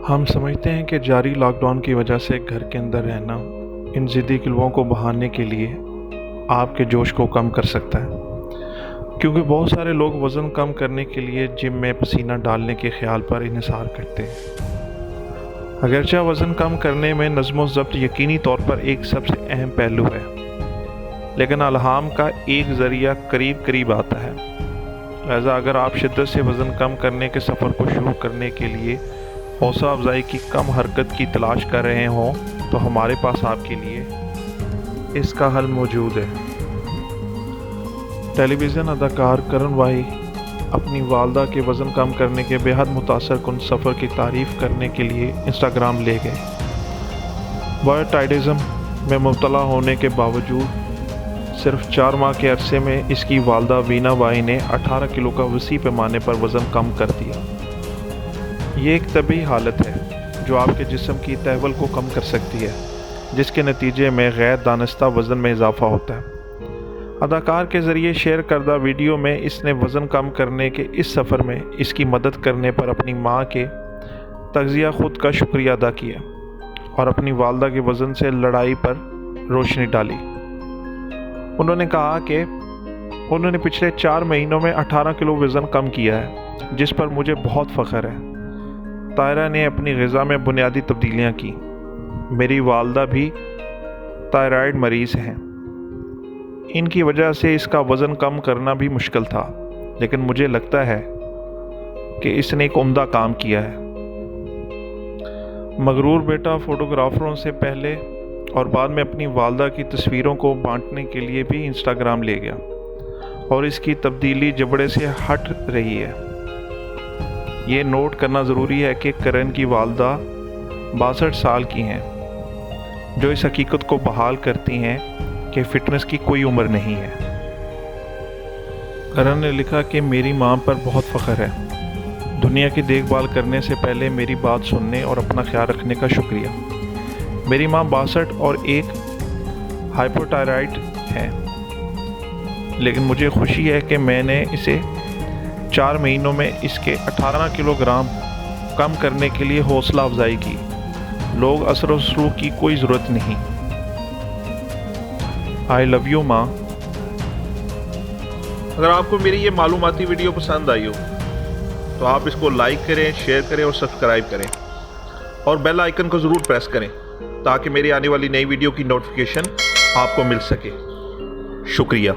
हम समझते हैं कि जारी लॉकडाउन की वजह से घर के अंदर रहना इन ज़िद्दी क़िल्वों को बहाने के लिए आपके जोश को कम कर सकता है, क्योंकि बहुत सारे लोग वज़न कम करने के लिए जिम में पसीना डालने के ख़्याल पर इन्हिसार करते हैं। अगरचे वज़न कम करने में नज़्म व ज़ब्त यकीनी तौर पर एक सबसे अहम पहलू है, लेकिन अल्हाम का एक ज़रिया करीब करीब आता है। लिहाजा अगर आप शिद्दत से वज़न कम करने के सफ़र को शुरू करने के लिए हौसला अफजाई की कम हरकत की तलाश कर रहे हों तो हमारे पास आपके लिए इसका हल मौजूद है। टेलीविज़न अदाकार करण वाही अपनी वालदा के वज़न कम करने के बेहद मुतासरकुन सफ़र की तारीफ़ करने के लिए इंस्टाग्राम ले गए। बायोटाइडिज़म में मुब्तला होने के बावजूद सिर्फ 4 माह के अरसे में इसकी वालदा वीना वाही ने 18 किलो का वसी पैमाने पर वज़न कम कर दिया। ये एक तबी हालत है जो आपके जिस्म की तहवल को कम कर सकती है, जिसके नतीजे में गैर दानिस्ता वज़न में इजाफा होता है। अदाकार के ज़रिए शेयर करदा वीडियो में इसने वज़न कम करने के इस सफ़र में इसकी मदद करने पर अपनी माँ के तग़ज़िया खुद का शुक्रिया अदा किया और अपनी वालदा के वज़न से लड़ाई पर रोशनी डाली। उन्होंने कहा कि उन्होंने पिछले 4 महीनों में 18 किलो वज़न कम किया है, जिस पर मुझे बहुत फ़ख्र है। तायरा ने अपनी ग़िज़ा में बुनियादी तब्दीलियाँ की। मेरी वालदा भी थायराइड मरीज़ हैं। इनकी वजह से इसका वज़न कम करना भी मुश्किल था, लेकिन मुझे लगता है कि इसने एक उम्दा काम किया है। मगरूर बेटा फ़ोटोग्राफ़रों से पहले और बाद में अपनी वालदा की तस्वीरों को बांटने के लिए भी इंस्टाग्राम ले गया और इसकी तब्दीली जबड़े से हट रही है। ये नोट करना ज़रूरी है कि करण की वालदा 62 साल की हैं, जो इस हकीकत को बहाल करती हैं कि फ़िटनेस की कोई उम्र नहीं है। करण ने लिखा कि मेरी माँ पर बहुत फ़ख्र है। दुनिया की देखभाल करने से पहले मेरी बात सुनने और अपना ख्याल रखने का शुक्रिया। मेरी माँ 62 और एक हाइपोथायराइड है, लेकिन मुझे खुशी है कि मैंने इसे 4 महीनों में इसके 18 किलोग्राम कम करने के लिए हौसला अफजाई की। लोग असर व सलूक की कोई ज़रूरत नहीं। आई लव यू माँ। अगर आपको मेरी ये मालूमाती वीडियो पसंद आई हो तो आप इसको लाइक करें, शेयर करें और सब्सक्राइब करें और बेल आइकन को ज़रूर प्रेस करें ताकि मेरी आने वाली नई वीडियो की नोटिफिकेशन आपको मिल सके। शुक्रिया।